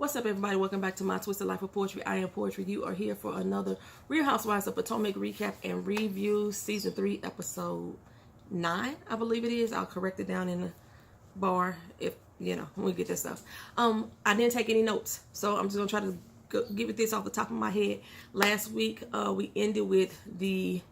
What's up, everybody? Welcome back to my Twisted Life of Poetry. I am Poetry. You are here for another Real Housewives of Potomac recap and review, season 3, episode 9, I believe it is. I'll correct it down in the bar if when we get that stuff. I didn't take any notes, so I'm just gonna try to give it this off the top of my head. Last week, we ended with the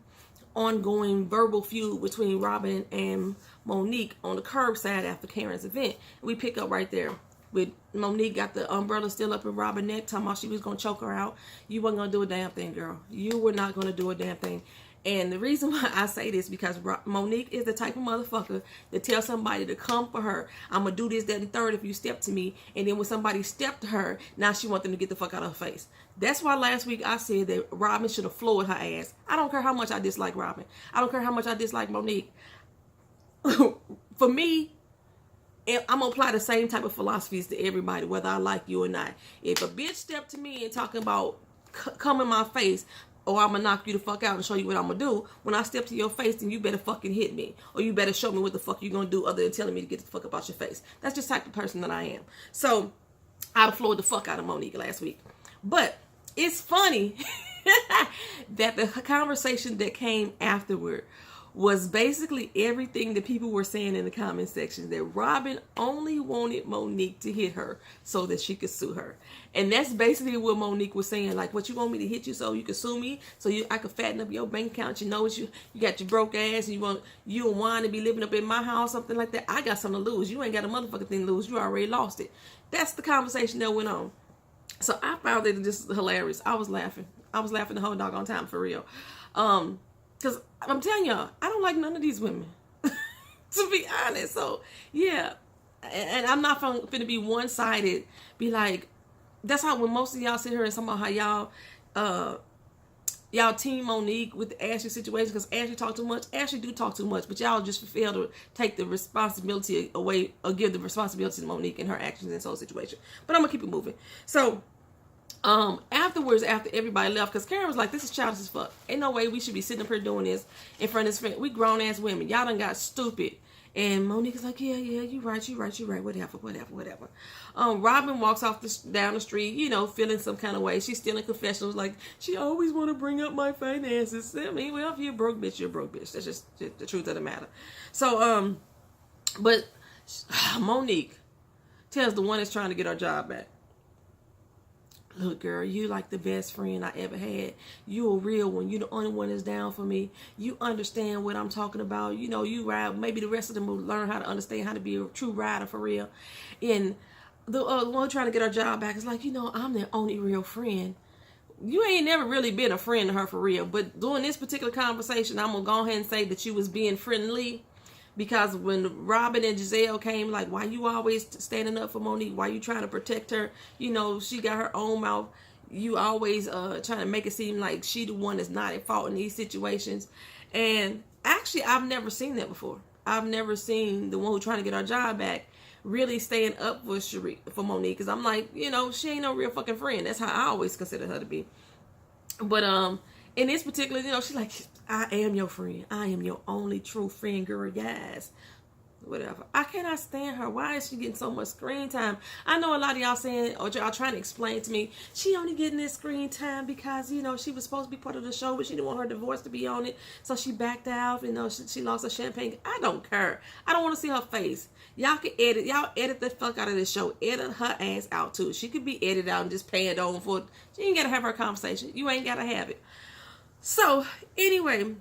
ongoing verbal feud between Robyn and Monique on the curbside after Karen's event. We pick up right there with Monique got the umbrella still up in Robyn's neck, talking about she was going to choke her out. You wasn't going to do a damn thing, girl. You were not going to do a damn thing. And the reason why I say this, because Monique is the type of motherfucker that tells somebody to come for her. I'm going to do this, that, and third if you step to me. And then when somebody stepped to her, now she wants them to get the fuck out of her face. That's why last week I said that Robyn should have floored her ass. I don't care how much I dislike Robyn. I don't care how much I dislike Monique. For me, and I'm gonna apply the same type of philosophies to everybody, whether I like you or not. If a bitch step to me and talking about come in my face, or I'm gonna knock you the fuck out and show you what I'm gonna do, when I step to your face, then you better fucking hit me, or you better show me what the fuck you gonna do other than telling me to get the fuck up out your face. That's just the type of person that I am. So I floored the fuck out of Monique last week. But it's funny that the conversation that came afterward was basically everything that people were saying in the comment section, that Robyn only wanted Monique to hit her so that she could sue her. And that's basically what Monique was saying, like, what, you want me to hit you so you can sue me, so I can fatten up your bank account? You know what, you got your broke ass, and you and Juan to be living up in my house, something like that. I got something to lose. You ain't got a motherfucking thing to lose. You already lost it. That's the conversation that went on. So I found it just hilarious. I was laughing the whole doggone time, for real. Because I'm telling y'all, I don't like none of these women, to be honest. So, yeah. And I'm not going to be one-sided, be like, that's how when most of y'all sit here and talk about how y'all team Monique with the Ashley situation, because Ashley talk too much. Ashley do talk too much, but y'all just fail to take the responsibility away, or give the responsibility to Monique and her actions in this whole situation. But I'm going to keep it moving. So, afterwards, after everybody left, because Karen was like, this is childish as fuck. Ain't no way we should be sitting up here doing this in front of this friend. We grown ass women. Y'all done got stupid. And Monique is like, yeah, you right, whatever. Robyn walks off down the street, feeling some kind of way. She's still in confessionals, like, she always want to bring up my finances. I mean, well, if you're a broke bitch, you're a broke bitch. That's just the truth of the matter. So, but Monique tells the one that's trying to get her job back, look, girl, you like the best friend I ever had. You a real one. You the only one that's down for me. You understand what I'm talking about. You ride. Maybe the rest of them will learn how to understand how to be a true rider for real. And the one trying to get her job back is like, I'm the only real friend. You ain't never really been a friend to her for real. But during this particular conversation, I'm going to go ahead and say that you was being friendly. Because when Robyn and Gizelle came, like, why you always standing up for Monique? Why you trying to protect her? She got her own mouth. You always trying to make it seem like she the one that's not at fault in these situations. And actually, I've never seen that before. I've never seen the one who trying to get her job back really staying up for Monique. Because I'm like, she ain't no real fucking friend. That's how I always consider her to be. But in this particular, she's like, I am your friend. I am your only true friend, girl. Yes. Whatever. I cannot stand her. Why is she getting so much screen time? I know a lot of y'all saying, or y'all trying to explain to me, she only getting this screen time because, she was supposed to be part of the show, but she didn't want her divorce to be on it. So she backed out, she lost her champagne. I don't care. I don't want to see her face. Y'all can edit. Y'all edit the fuck out of this show. Edit her ass out too. She could be edited out and just pay it on for it. She ain't got to have her conversation. You ain't got to have it. So, anyway,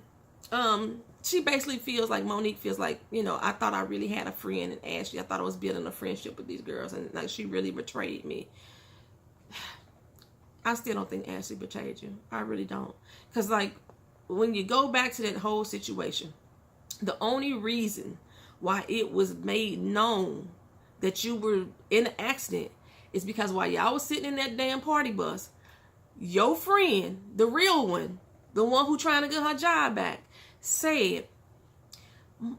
she basically feels like, Monique feels like, I thought I really had a friend in Ashley. I thought I was building a friendship with these girls, and like she really betrayed me. I still don't think Ashley betrayed you. I really don't. Because, like, when you go back to that whole situation, the only reason why it was made known that you were in an accident is because while y'all was sitting in that damn party bus, your friend, the real one, the one who trying to get her job back, said,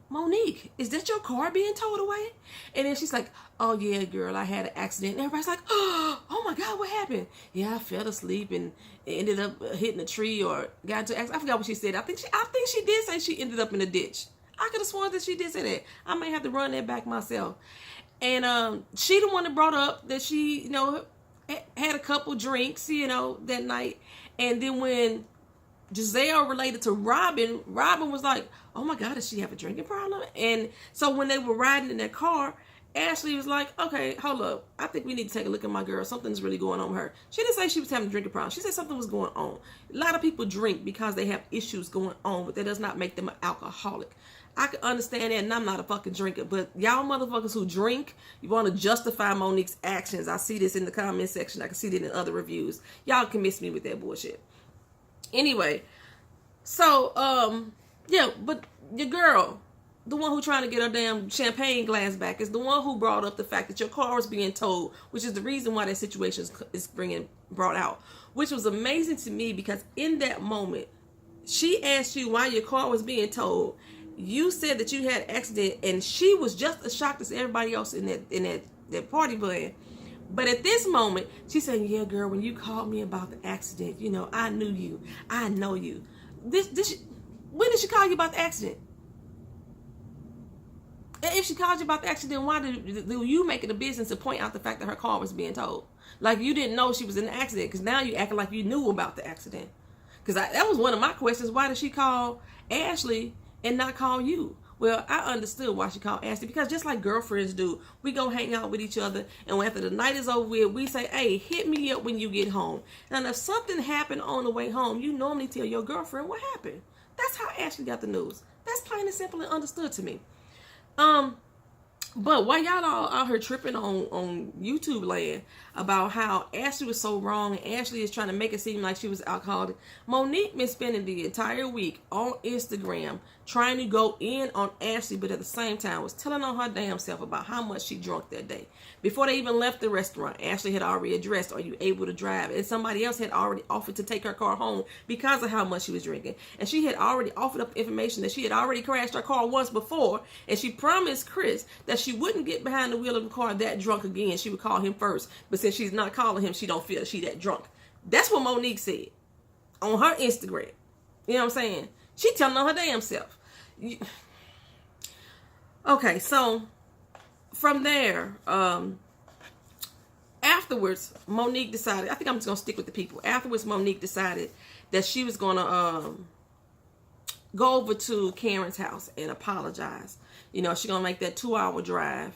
Monique, is that your car being towed away? And then she's like, oh yeah, girl, I had an accident. And everybody's like, oh my God, what happened? Yeah, I fell asleep and ended up hitting a tree or got into an accident. I forgot what she said. I think she did say she ended up in a ditch. I could have sworn that she did say that. I may have to run that back myself. And she the one that brought up that she, had a couple drinks, you know, that night. And then when Gizelle related to Robyn, Robyn was like, oh my God, does she have a drinking problem? And so when they were riding in their car, Ashley was like, okay, hold up. I think we need to take a look at my girl. Something's really going on with her. She didn't say she was having a drinking problem. She said something was going on. A lot of people drink because they have issues going on, but that does not make them an alcoholic. I can understand that, and I'm not a fucking drinker, but y'all motherfuckers who drink, you want to justify Monique's actions. I see this in the comment section. I can see that in other reviews. Y'all can miss me with that bullshit. Anyway, so, yeah, but your girl, the one who trying to get her damn champagne glass back, is the one who brought up the fact that your car was being towed, which is the reason why that situation is brought out, which was amazing to me because in that moment, she asked you why your car was being towed. You said that you had an accident, and she was just as shocked as everybody else in that party plan. But at this moment, she said, yeah, girl, when you called me about the accident, you know, I knew you. I know you. When did she call you about the accident? And if she called you about the accident, why did you make it a business to point out the fact that her car was being towed? Like you didn't know she was in the accident, because now you acting like you knew about the accident. Because that was one of my questions. Why did she call Ashley and not call you? Well, I understood why she called Ashley, because just like girlfriends do, we go hang out with each other, and after the night is over with, we say, hey, hit me up when you get home. And if something happened on the way home, you normally tell your girlfriend what happened. That's how Ashley got the news. That's plain and simple and understood to me. But while y'all all out here tripping on YouTube land about how Ashley was so wrong and Ashley is trying to make it seem like she was alcoholic, Monique been spending the entire week on Instagram trying to go in on Ashley, but at the same time was telling on her damn self about how much she drunk that day. Before they even left the restaurant, Ashley had already addressed, are you able to drive? And somebody else had already offered to take her car home because of how much she was drinking. And she had already offered up information that she had already crashed her car once before, and she promised Chris that she wouldn't get behind the wheel of the car that drunk again. She would call him first, but since she's not calling him, she don't feel she that drunk. That's what Monique said on her Instagram. You know what I'm saying? She telling on her damn self. Okay, so from there, afterwards, Monique decided, I think I'm just going to stick with the people. Afterwards, Monique decided that she was going to go over to Karen's house and apologize. You know, she's going to make that 2-hour drive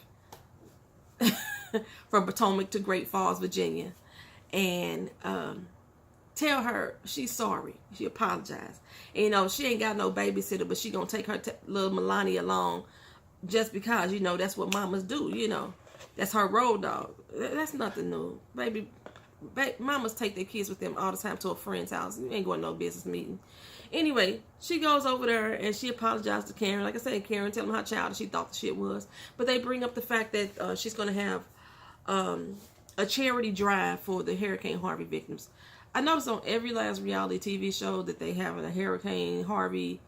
from Potomac to Great Falls, Virginia, and tell her she's sorry. She apologized. And, you know, she ain't got no babysitter, but she going to take her little Melania along just because, you know, that's what mamas do, you know. That's her road dog. That's nothing new. Baby, mamas take their kids with them all the time to a friend's house. You ain't going to no business meeting. Anyway, she goes over there and she apologized to Karen. Like I said, Karen tell them how childish she thought the shit was. But they bring up the fact that she's going to have a charity drive for the Hurricane Harvey victims. I noticed on every last reality TV show that they have a Hurricane Harvey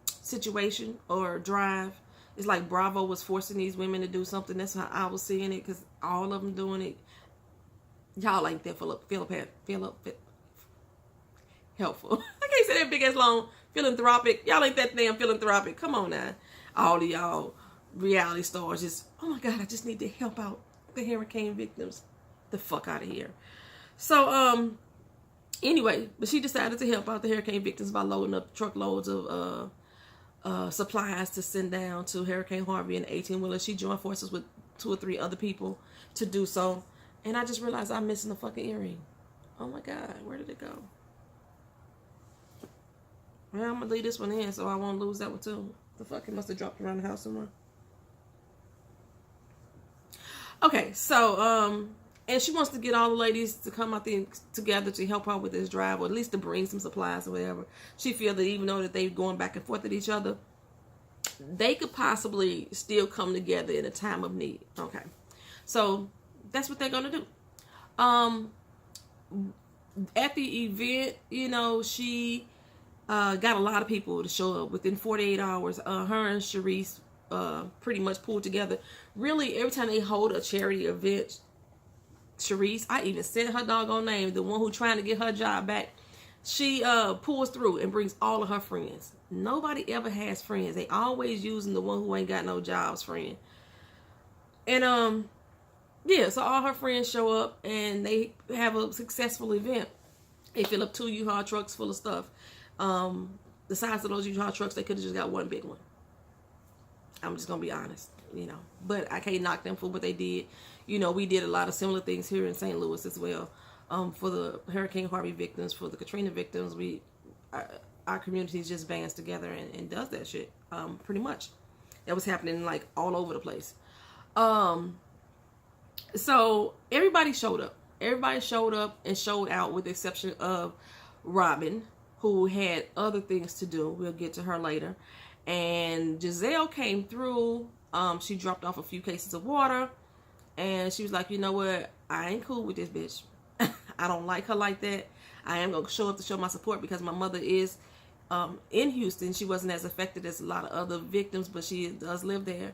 situation or drive. It's like Bravo was forcing these women to do something. That's how I was seeing it, because all of them doing it. Y'all ain't that helpful. I can't say that big ass long philanthropic. Y'all ain't that damn philanthropic. Come on now. All of y'all reality stars just, oh my God, I just need to help out the hurricane victims. The fuck out of here. So, anyway, but she decided to help out the hurricane victims by loading up truckloads of supplies to send down to Hurricane Harvey in the 18-wheeler. She joined forces with 2 or 3 other people to do so. And I just realized I'm missing a fucking earring. Oh my God, where did it go? Well, I'm gonna leave this one in so I won't lose that one too. The fuck, it must have dropped around the house somewhere. Okay, so and she wants to get all the ladies to come out there together to help her with this drive, or at least to bring some supplies or whatever. She feels that even though that they're going back and forth at each other, they could possibly still come together in a time of need. Okay, so that's what they're gonna do. At the event, you know, she got a lot of people to show up within 48 hours. Her and Sharice pretty much pulled together. Really, every time they hold a charity event, Sharice, I even said her doggone name, the one who trying to get her job back, she pulls through and brings all of her friends. Nobody ever has friends. They always using the one who ain't got no jobs friend. And Yeah, so all her friends show up and they have a successful event. They fill up 2 U-Haul trucks full of stuff. The size of those U-Haul trucks, they could have just got one big one. I'm just gonna be honest, But I can't knock them for what they did. We did a lot of similar things here in St. Louis as well. For the Hurricane Harvey victims, for the Katrina victims, our community just bands together and does that shit. Pretty much, that was happening like all over the place. So everybody showed up. Everybody showed up and showed out, with the exception of Robyn, who had other things to do. We'll get to her later. And Gizelle came through. She dropped off a few cases of water. And she was like, you know what? I ain't cool with this bitch. I don't like her like that. I am going to show up to show my support because my mother is in Houston. She wasn't as affected as a lot of other victims, but she does live there.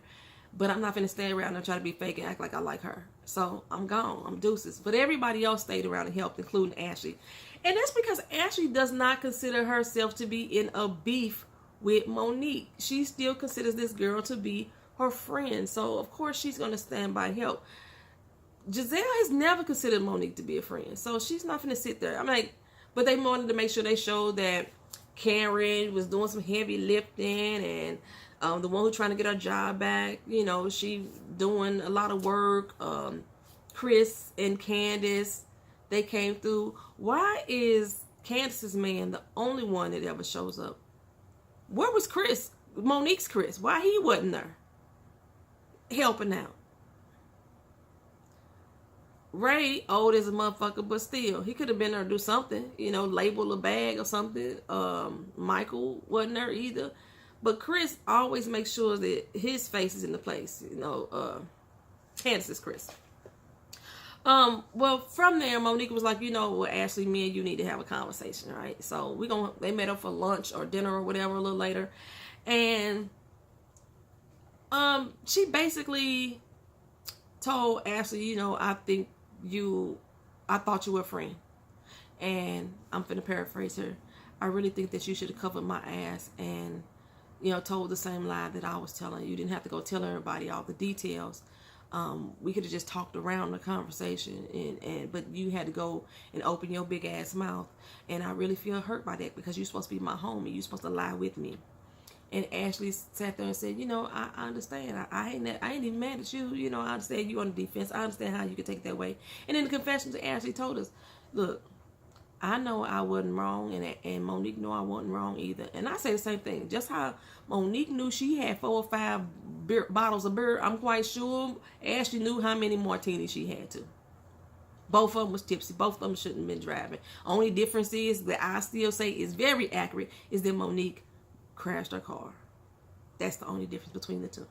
But I'm not going to stay around and try to be fake and act like I like her. So I'm gone. I'm deuces. But everybody else stayed around and helped, including Ashley. And that's because Ashley does not consider herself to be in a beef with Monique. She still considers this girl to be her friend. So, of course, she's going to stand by and help. Gizelle has never considered Monique to be a friend. So she's not going to sit there. But they wanted to make sure they showed that Karen was doing some heavy lifting, and the one who's trying to get her job back, she doing a lot of work. Chris and Candiace, they came through. Why is Candiace's man the only one that ever shows up? Where was Chris? Monique's Chris. Why he wasn't there helping out? Ray, old as a motherfucker, but still, he could have been there to do something, label a bag or something. Michael wasn't there either. But Chris always makes sure that his face is in the place, Candiace's Chris. Well, from there, Monique was like, Ashley, me and you need to have a conversation, right? So they met up for lunch or dinner or whatever a little later. And, she basically told Ashley, I thought you were a friend. And I'm finna paraphrase her. I really think that you should have covered my ass and, told the same lie that I was telling. You didn't have to go tell everybody all the details. We could have just talked around the conversation, but you had to go and open your big ass mouth. And I really feel hurt by that because you're supposed to be my homie. You're supposed to lie with me. And Ashley sat there and said, I understand. I ain't even mad at you. I understand you on the defense. I understand how you could take it that way. And in the confessions, Ashley told us, look, I know I wasn't wrong, and Monique knew I wasn't wrong either. And I say the same thing. Just how Monique knew she had 4 or 5 bottles of beer, I'm quite sure Ashley knew how many martinis she had to. Both of them was tipsy. Both of them shouldn't have been driving. Only difference is that I still say is very accurate is that Monique crashed her car. That's the only difference between the two.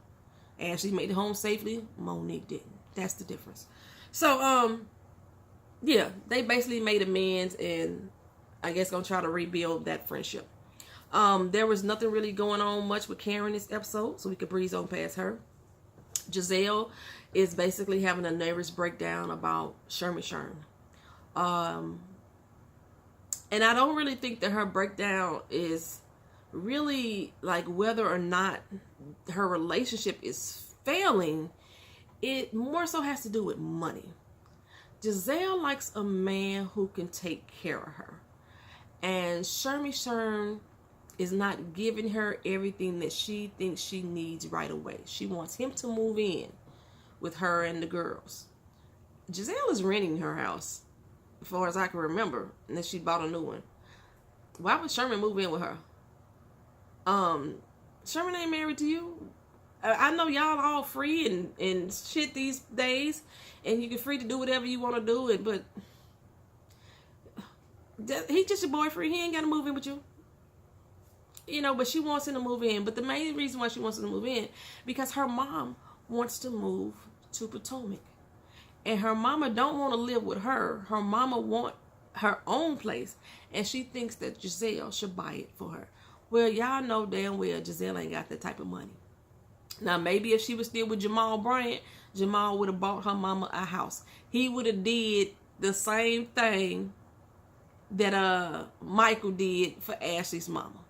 Ashley made it home safely. Monique didn't. That's the difference. So, yeah, they basically made amends and I guess gonna try to rebuild that friendship. There was nothing really going on much with Karen this episode, so we could breeze on past her. Gizelle is basically having a nervous breakdown about Sherman. And I don't really think that her breakdown is really like whether or not her relationship is failing. It more so has to do with money. Gizelle likes a man who can take care of her. And Sherman is not giving her everything that she thinks she needs right away. She wants him to move in with her and the girls. Gizelle is renting her house, as far as I can remember, and then she bought a new one. Why would Sherman move in with her? Sherman ain't married to you. I know y'all all free and shit these days, and you can free to do whatever you want to do, but he's just your boyfriend. He ain't got to move in with you. But she wants him to move in. But the main reason why she wants him to move in, because her mom wants to move to Potomac. And her mama don't want to live with her. Her mama want her own place. And she thinks that Gizelle should buy it for her. Well, y'all know damn well Gizelle ain't got that type of money. Now, maybe if she was still with Jamal Bryant, Jamal would have bought her mama a house. He would have did the same thing that Michael did for Ashley's mama.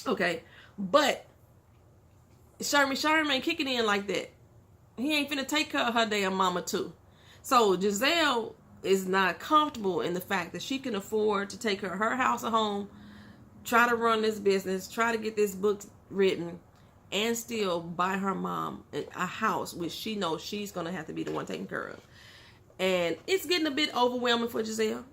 Okay, but Sherman ain't kicking in like that. he ain't finna take care of her damn mama too. So Gizelle is not comfortable in the fact that she can afford to take care of her house at home, try to run this business, try to get this book written, and still buy her mom a house, which she knows she's going to have to be the one taking care of. And it's getting a bit overwhelming for Gizelle.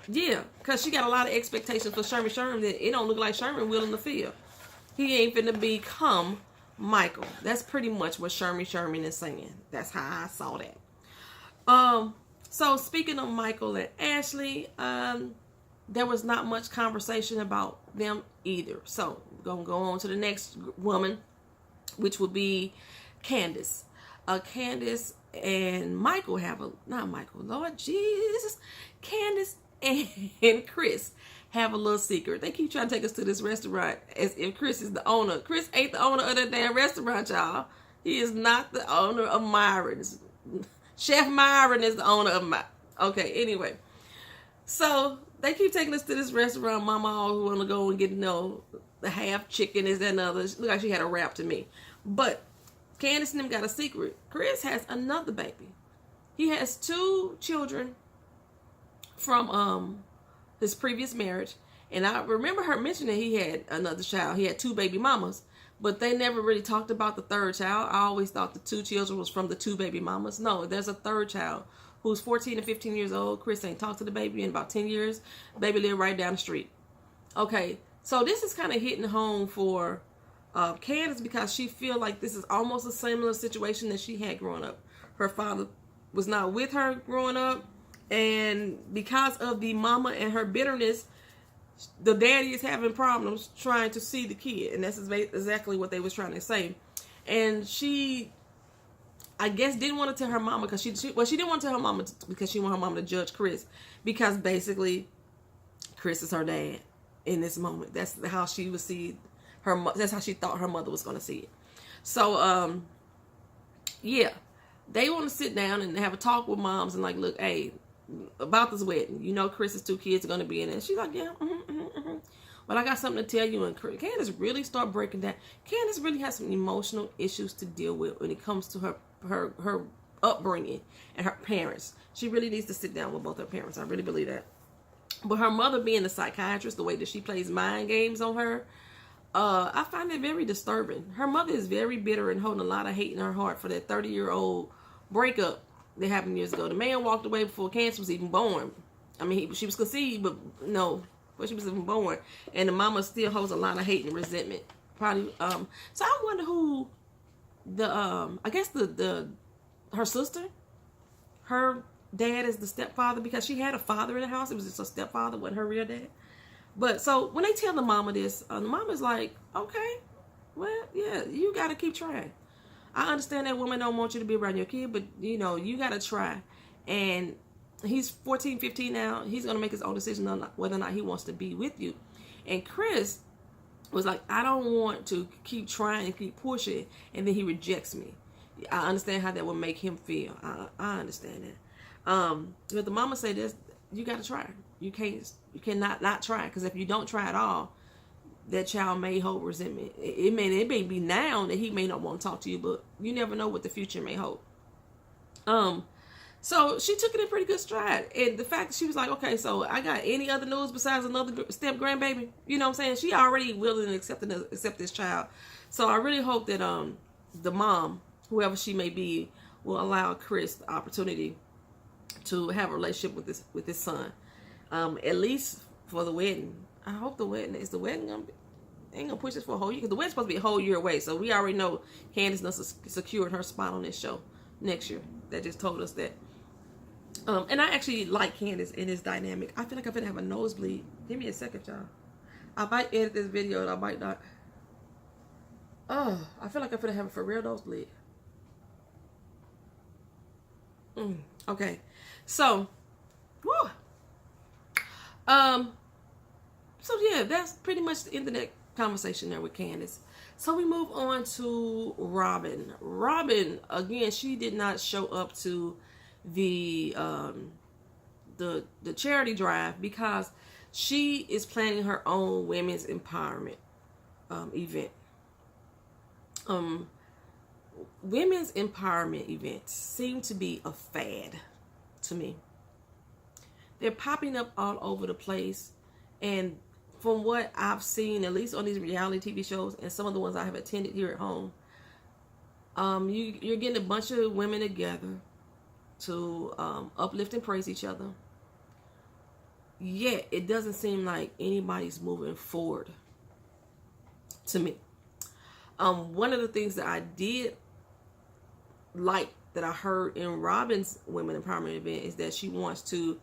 Yeah, because she got a lot of expectations for Sherman that it don't look like Sherman willing to fill. He ain't finna become Michael. That's pretty much what Sherman is saying. That's how I saw that. So speaking of Michael and Ashley, there was not much conversation about them either. So we're gonna go on to the next woman, which would be Candiace. Candiace and Michael Lord Jesus. Candiace and Chris have a little secret. They keep trying to take us to this restaurant as if Chris is the owner. Chris ain't the owner of that damn restaurant, y'all. He is not the owner of Myron's. Chef Myron is the owner of my. Okay, anyway. So they keep taking us to this restaurant. Mama always want to go and get the half chicken, is that another. Look like she had a wrap to me. But Candiace and them got a secret. Chris has another baby. He has 2 children from his previous marriage. And I remember her mentioning he had another child. He had 2 baby mamas. But they never really talked about the 3rd child. I always thought the 2 children was from the 2 baby mamas. No, there's a 3rd child who's 14 and 15 years old. Chris ain't talked to the baby in about 10 years. Baby live right down the street. Okay, so this is kind of hitting home for Candiace because she feel like this is almost a similar situation that she had growing up. Her father was not with her growing up. And because of the mama and her bitterness, the daddy is having problems trying to see the kid. And that's exactly what they was trying to say. And she, I guess, didn't want to tell her mama because she didn't want to tell her mama because she wanted her mama to judge Chris. Because basically, Chris is her dad in this moment. That's how she would see her. That's how she thought her mother was going to see it. So, yeah. They want to sit down and have a talk with moms and like, look, hey, about this wedding, Chris's 2 kids are going to be in it. And she's like, yeah, But I got something to tell you. And Candiace really start breaking down. Candiace really has some emotional issues to deal with when it comes to her upbringing and her parents. She really needs to sit down with both her parents. I really believe that. But her mother being a psychiatrist, the way that she plays mind games on her, I find it very disturbing. Her mother is very bitter and holding a lot of hate in her heart for that 30-year-old breakup that happened years ago. The man walked away before Candiace was even born. I mean, she was conceived, but no, before she was even born. And the mama still holds a lot of hate and resentment. Probably. So I wonder who I guess her sister, her dad is the stepfather because she had a father in the house. It was just a stepfather, wasn't her real dad. But so when they tell the mama this, the mama's like, okay, well, yeah, you got to keep trying. I understand that woman don't want you to be around your kid, but, you got to try. And he's 14, 15 now. He's going to make his own decision on whether or not he wants to be with you. And Chris was like, I don't want to keep trying and keep pushing, and then he rejects me. I understand how that would make him feel. I understand that. But the mama said this, you got to try. You cannot not try, because if you don't try at all, that child may hold resentment. It may be now that he may not want to talk to you, but you never know what the future may hold. So she took it in pretty good stride. And the fact that she was like, okay, so I got any other news besides another step grandbaby? You know what I'm saying? She already willing to accept this child. So I really hope that the mom, whoever she may be, will allow Chris the opportunity to have a relationship with his son. At least for the wedding. I hope the wedding ain't gonna push this for a whole year, because the wedding's supposed to be a whole year away. So we already know Candiace done secured her spot on this show next year. That just told us that. And I actually like Candiace in this dynamic. I feel like I'm gonna have a nosebleed. Give me a second, y'all. I might edit this video and I might not. Oh, I feel like I'm gonna have a for real nosebleed. Okay. So, whew. So yeah, that's pretty much the end of that conversation there with Candiace. So we move on to Robyn. Robyn, again, she did not show up to the charity drive because she is planning her own women's empowerment event. women's empowerment events seem to be a fad to me. They're popping up all over the place, and from what I've seen, at least on these reality TV shows and some of the ones I have attended here at home, you're getting a bunch of women together to uplift and praise each other. Yet it doesn't seem like anybody's moving forward to me. One of the things that I did like that I heard in Robyn's Women Empowerment event is that she wants to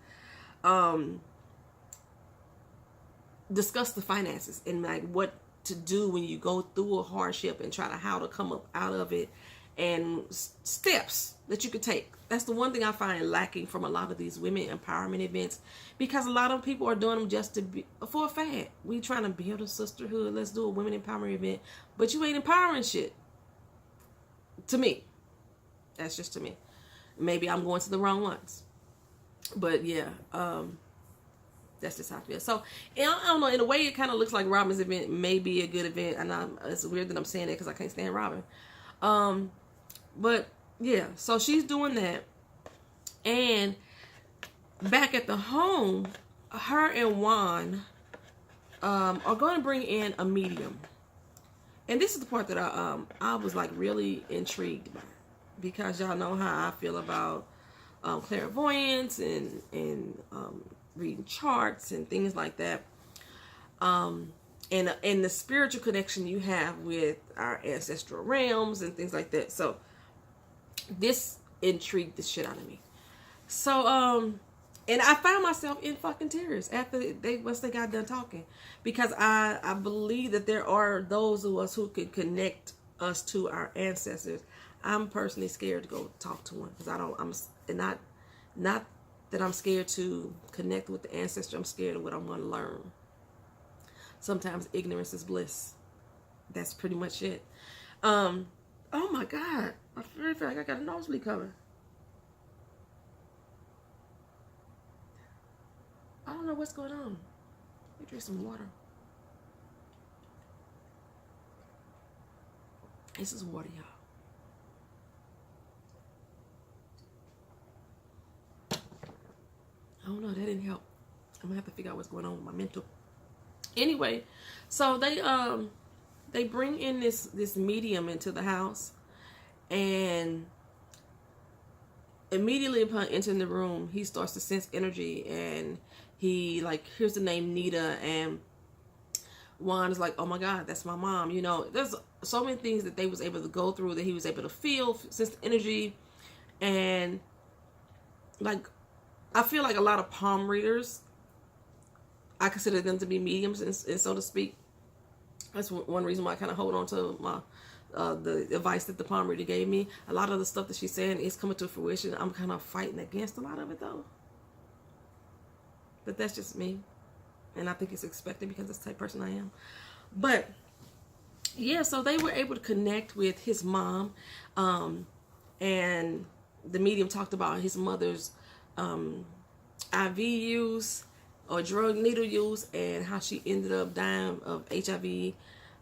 discuss the finances and like what to do when you go through a hardship and try to how to come up out of it, and steps that you could take. That's the one thing I find lacking from a lot of these women empowerment events, because a lot of people are doing them just to be for a fad. We trying to build a sisterhood. Let's do a women empowerment event, but you ain't empowering shit. To me, that's just to me. Maybe I'm going to the wrong ones, but yeah, that's just how I feel. So I don't know. In a way, it kind of looks like Robyn's event may be a good event, and it's weird that I'm saying that because I can't stand Robyn. But yeah, so she's doing that, and back at the home, her and Juan are going to bring in a medium, and this is the part that I was like really intrigued by, because y'all know how I feel about clairvoyance and reading charts and things like that, and the spiritual connection you have with our ancestral realms and things like that. So this intrigued the shit out of me. So and I found myself in fucking tears after once they got done talking, because I believe that there are those of us who could connect us to our ancestors. I'm personally scared to go talk to one, because not that I'm scared to connect with the ancestor. I'm scared of what I'm going to learn. Sometimes ignorance is bliss. That's pretty much it. Oh my God. I feel like I got a nosebleed coming. I don't know what's going on. Let me drink some water. This is water, y'all. I don't know. That didn't help. I'm going to have to figure out what's going on with my mental. Anyway, so they bring in this medium into the house, and immediately upon entering the room, he starts to sense energy, and he like hears the name Nita, and Juan is like, oh my God, that's my mom. You know, there's so many things that they was able to go through, that he was able to feel, sense the energy, and like I feel like a lot of palm readers, I consider them to be mediums, and so to speak. That's one reason why I kind of hold on to my the advice that the palm reader gave me. A lot of the stuff that she's saying is coming to fruition. I'm kind of fighting against a lot of it though, but that's just me, and I think it's expected because that's the type of person I am. But yeah, so they were able to connect with his mom, and the medium talked about his mother's IV use or drug needle use, and how she ended up dying of HIV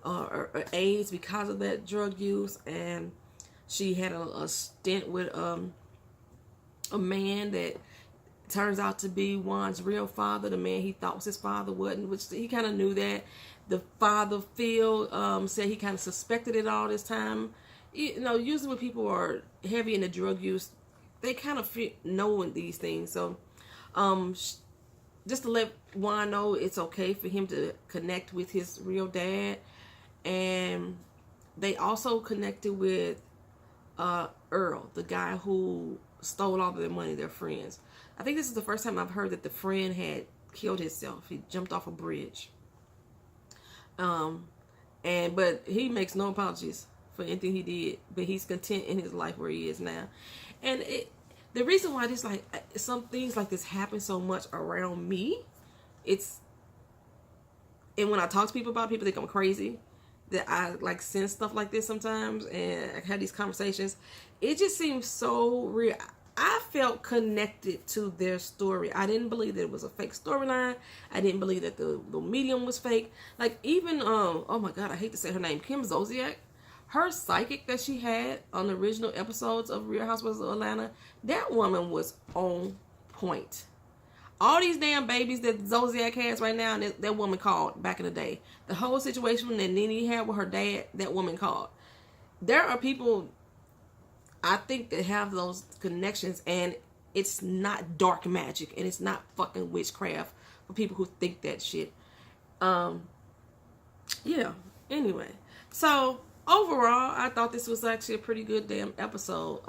or AIDS because of that drug use. And she had a stint with a man that turns out to be Juan's real father. The man he thought was his father wasn't, which he kind of knew that. The father, Phil, said he kind of suspected it all this time. You know, usually when people are heavy in the drug use, they kind of know these things. So just to let Juan know it's okay for him to connect with his real dad. And they also connected with Earl, the guy who stole all of their money, their friends. I think this is the first time I've heard that the friend had killed himself. He jumped off a bridge. But he makes no apologies for anything he did, but he's content in his life where he is now. And the reason why this, like, some things like this happen so much around me, and when I talk to people about it, people think I'm crazy, that I like sense stuff like this sometimes, and I have these conversations. It just seems so real. I felt connected to their story. I didn't believe that it was a fake storyline. I didn't believe that the medium was fake. Like even, oh my God, I hate to say her name, Kim Zolciak. her psychic that she had on the original episodes of Real Housewives of Atlanta, that woman was on point. All these damn babies that Zodiac has right now, that woman called back in the day. The whole situation that Nene had with her dad, that woman called. There are people, I think, that have those connections, and it's not dark magic, and it's not fucking witchcraft for people who think that shit. Yeah, anyway. So, overall, I thought this was actually a pretty good damn episode.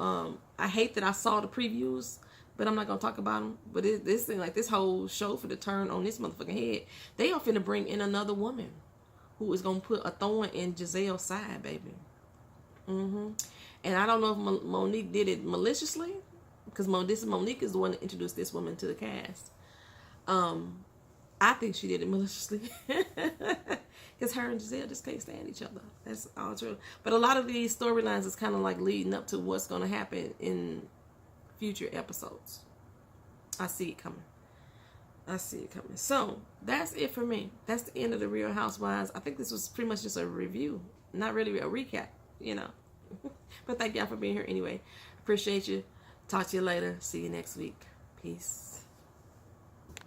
I hate that I saw the previews, but I'm not going to talk about them. But this thing, like this whole show for the turn on this motherfucking head, they are finna bring in another woman who is going to put a thorn in Gizelle's side, baby. And I don't know if Monique did it maliciously, because Monique is the one that introduced this woman to the cast. I think she did it maliciously. Because her and Gizelle just can't stand each other. That's all true. But a lot of these storylines is kind of like leading up to what's going to happen in future episodes. I see it coming. So, that's it for me. That's the end of the Real Housewives. I think this was pretty much just a review. Not really a recap, you know. But thank y'all for being here anyway. Appreciate you. Talk to you later. See you next week. Peace.